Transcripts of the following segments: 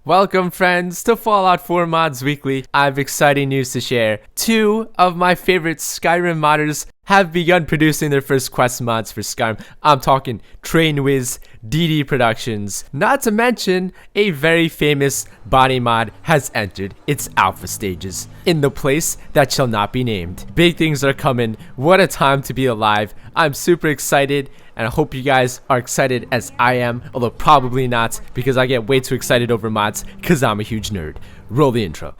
Welcome friends to Fallout 4 Mods Weekly. I have exciting news to share. Two of my favorite Skyrim modders have begun producing their first quest mods for Skyrim. I'm talking TrainWiz, DD Productions. Not to mention, a very famous body mod has entered its alpha stages in the place that shall not be named. Big things are coming. What a time to be alive. I'm super excited. And I hope you guys are excited as I am, although probably not, because I get way too excited over mods, because I'm a huge nerd. Roll the intro.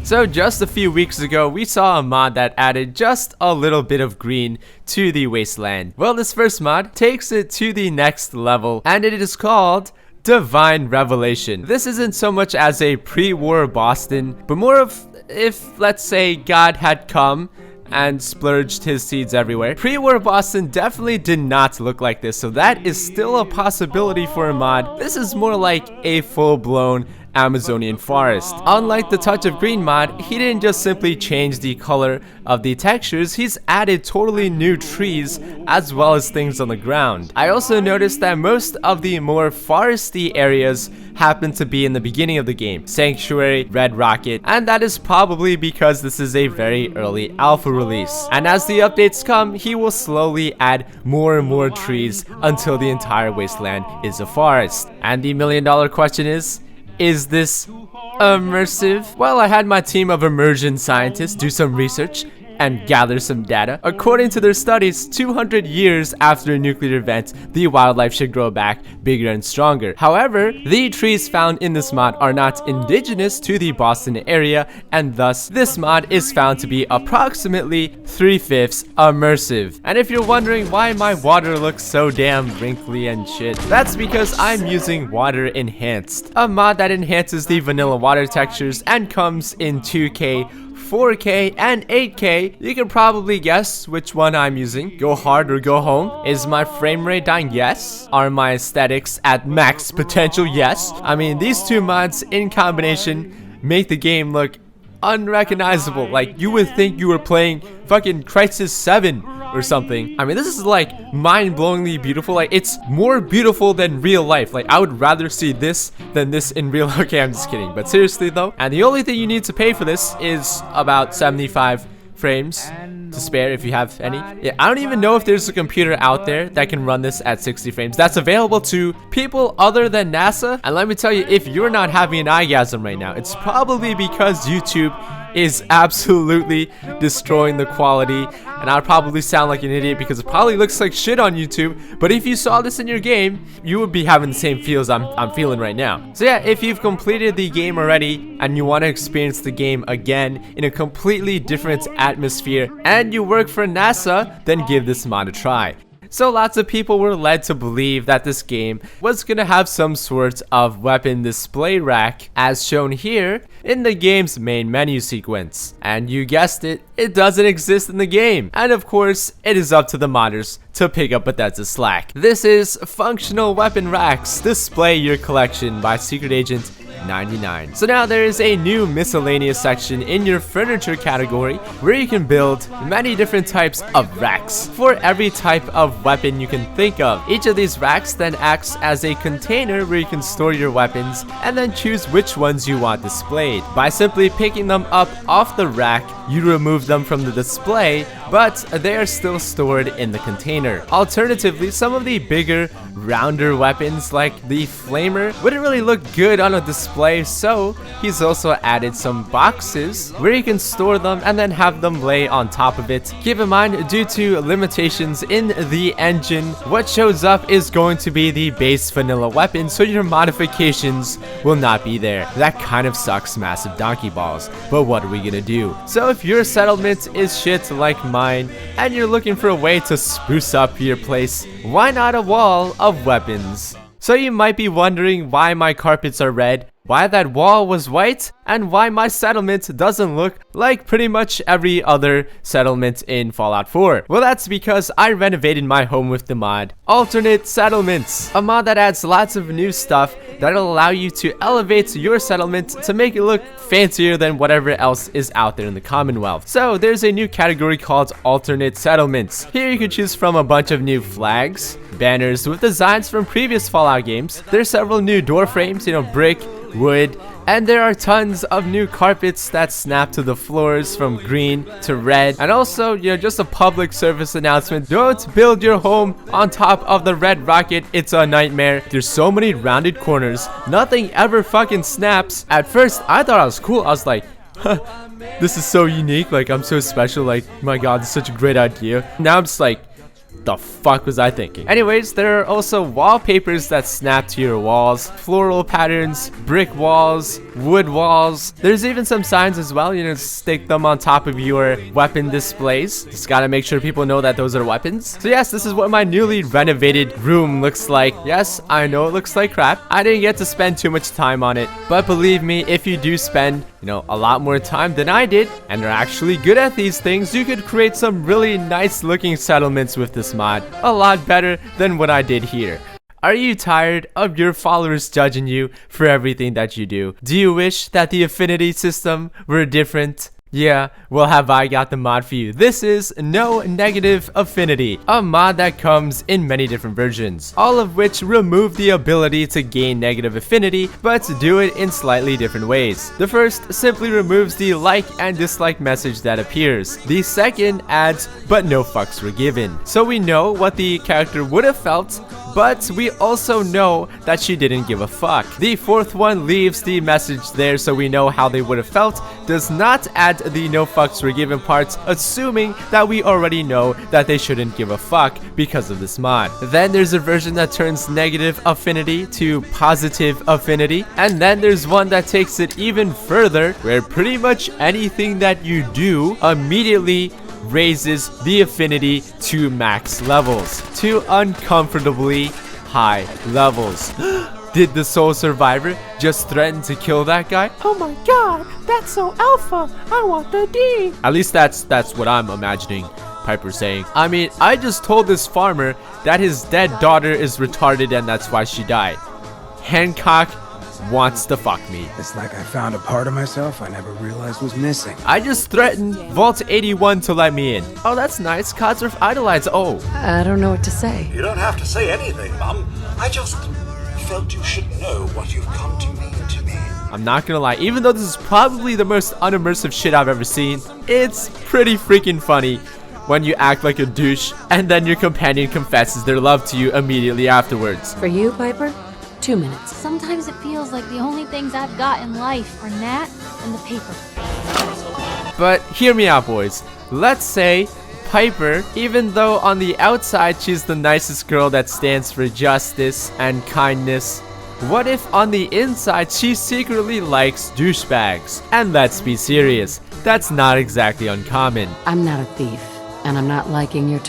So just a few weeks ago, we saw a mod that added just a little bit of green to the wasteland. Well, this first mod takes it to the next level, and it is called Divine Revelation. This isn't so much as a pre-war Boston, but more of if, let's say, God had come and splurged his seeds everywhere. Pre-war Boston definitely did not look like this, so that is still a possibility for a mod. This is more like a full-blown Amazonian forest. Unlike the Touch of Green mod, he didn't just simply change the color of the textures, he's added totally new trees as well as things on the ground. I also noticed that most of the more foresty areas happen to be in the beginning of the game. Sanctuary, Red Rocket, and that is probably because this is a very early alpha release. And as the updates come, he will slowly add more and more trees until the entire wasteland is a forest. And the million-dollar question is this immersive? Well, I had my team of immersion scientists do some research and gather some data. According to their studies, 200 years after a nuclear event, the wildlife should grow back bigger and stronger. However, the trees found in this mod are not indigenous to the Boston area, and thus this mod is found to be approximately 3/5 immersive. And if you're wondering why my water looks so damn wrinkly and shit, that's because I'm using Water Enhanced, a mod that enhances the vanilla water textures and comes in 2K, 4K, and 8K. You can probably guess which one I'm using. Go hard or go home. Is my frame rate dying? Yes. Are my aesthetics at max potential? Yes. I mean, these two mods in combination make the game look unrecognizable. Like, you would think you were playing fucking Crisis 7 or something. I mean, this is like mind-blowingly beautiful. Like, it's more beautiful than real life. Like, I would rather see this than this in real. Okay, I'm just kidding, but seriously though. And the only thing you need to pay for this is about 75 frames to spare if you have any. Yeah, I don't even know if there's a computer out there that can run this at 60 frames. That's available to people other than NASA. And let me tell you, if you're not having an orgasm right now, it's probably because YouTube is absolutely destroying the quality, and I'd probably sound like an idiot because it probably looks like shit on YouTube, but if you saw this in your game, you would be having the same feels I'm feeling right now. So yeah, if you've completed the game already and you want to experience the game again in a completely different atmosphere and you work for NASA, then give this mod a try. So lots of people were led to believe that this game was gonna have some sort of weapon display rack as shown here in the game's main menu sequence. And you guessed it, it doesn't exist in the game. And of course, it is up to the modders to pick up Bethesda's slack. This is Functional Weapon Racks, Display Your Collection by Secret Agent 99. So now there is a new miscellaneous section in your furniture category where you can build many different types of racks for every type of weapon you can think of. Each of these racks then acts as a container where you can store your weapons and then choose which ones you want displayed. By simply picking them up off the rack, you remove them from the display, but they are still stored in the container. Alternatively, some of the bigger, rounder weapons like the Flamer wouldn't really look good on a display, so he's also added some boxes where you can store them and then have them lay on top of it. Keep in mind, due to limitations in the engine, what shows up is going to be the base vanilla weapon, so your modifications will not be there. That kind of sucks massive donkey balls, but what are we gonna do? So if your settlement is shit like mine and you're looking for a way to spruce up your place, why not a wall of weapons? So you might be wondering why my carpets are red. why that wall was white, and why my settlement doesn't look like pretty much every other settlement in Fallout 4. Well, that's because I renovated my home with the mod Alternate Settlements, a mod that adds lots of new stuff that'll allow you to elevate your settlement to make it look fancier than whatever else is out there in the Commonwealth. So there's a new category called Alternate Settlements. Here you can choose from a bunch of new flags, banners with designs from previous Fallout games. There's several new door frames, brick, wood, and there are tons of new carpets that snap to the floors from green to red. And also, just a public service announcement: don't build your home on top of the red rocket. It's a nightmare. There's so many rounded corners. Nothing ever fucking snaps. At first, I thought I was cool. I was like, huh, this is so unique. Like, I'm so special. Like, my god, this is such a great idea. Now I'm just like, the fuck was I thinking? Anyways, there are also wallpapers that snap to your walls, floral patterns, brick walls, wood walls. There's even some signs as well, stick them on top of your weapon displays. Just gotta make sure people know that those are weapons. So yes, this is what my newly renovated room looks like. Yes, I know it looks like crap. I didn't get to spend too much time on it, but believe me, if you do spend a lot more time than I did, and are actually good at these things, you could create some really nice looking settlements with this mod. A lot better than what I did here. Are you tired of your followers judging you for everything that you do? Do you wish that the Affinity system were different? Yeah, well, have I got the mod for you. This is No Negative Affinity, a mod that comes in many different versions, all of which remove the ability to gain negative affinity, but do it in slightly different ways. The first simply removes the like and dislike message that appears. The second adds "but no fucks were given." So we know what the character would have felt, but we also know that she didn't give a fuck. The fourth one leaves the message there so we know how they would have felt, does not add the no fucks were given parts, assuming that we already know that they shouldn't give a fuck because of this mod. Then there's a version that turns negative affinity to positive affinity, and then there's one that takes it even further, where pretty much anything that you do immediately raises the affinity to max levels, to uncomfortably high levels. Did the Soul Survivor just threaten to kill that guy? Oh my god, that's so alpha. I want the D. At least that's what I'm imagining Piper saying. I mean, I just told this farmer that his dead daughter is retarded and that's why she died. Hancock wants to fuck me. It's like I found a part of myself I never realized was missing. I just threatened Vault 81 to let me in. Oh, that's nice. Codsworth idolize. Oh. I don't know what to say. You don't have to say anything, Mum. I just felt you should know what you've come to mean to me. I'm not gonna lie, even though this is probably the most unimmersive shit I've ever seen, it's pretty freaking funny when you act like a douche and then your companion confesses their love to you immediately afterwards. For you, Piper, 2 minutes. Sometimes it feels like the only things I've got in life are Nat and the paper. But hear me out, boys. Let's say Piper, even though on the outside she's the nicest girl that stands for justice and kindness, what if on the inside she secretly likes douchebags? And let's be serious, that's not exactly uncommon. I'm not a thief, and I'm not liking your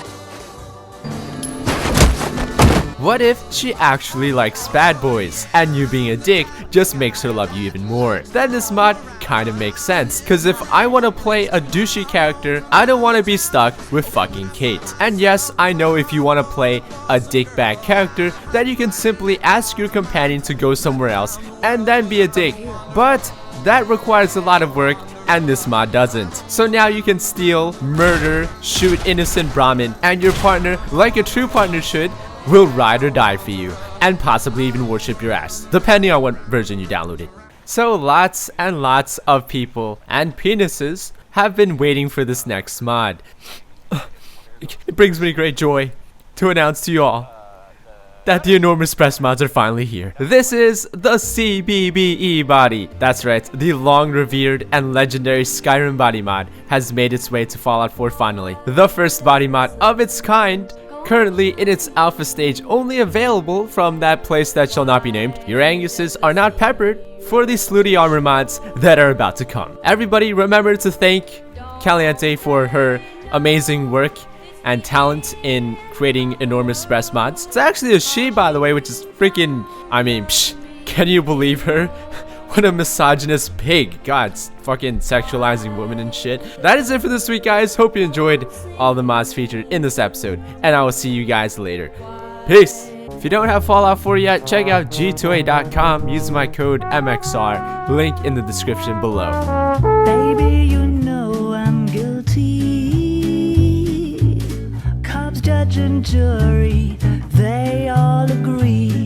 What if she actually likes bad boys, and you being a dick just makes her love you even more? Then this mod kind of makes sense, cause if I want to play a douchey character, I don't want to be stuck with fucking Kate. And yes, I know if you want to play a dickbag character, then you can simply ask your companion to go somewhere else, and then be a dick. But that requires a lot of work, and this mod doesn't. So now you can steal, murder, shoot innocent Brahmin, and your partner, like a true partner should, will ride or die for you, and possibly even worship your ass, depending on what version you downloaded. So lots and lots of people and penises have been waiting for this next mod. It brings me great joy to announce to you all that the enormous press mods are finally here. This is the CBBE body. That's right, the long revered and legendary Skyrim body mod has made its way to Fallout 4 finally. The first body mod of its kind, currently in its alpha stage, only available from that place that shall not be named. Your Anguses are not peppered for the slutty armor mods that are about to come. Everybody remember to thank Caliente for her amazing work and talent in creating enormous press mods. It's actually a she, by the way, which is freaking, I mean, can you believe her? What a misogynist pig. God, fucking sexualizing women and shit. That is it for this week, guys. Hope you enjoyed all the mods featured in this episode, and I will see you guys later. Peace. If you don't have Fallout 4 yet, check out g2a.com. Use my code MXR. Link in the description below. Baby, you know I'm guilty. Cops, judge, and jury, they all agree.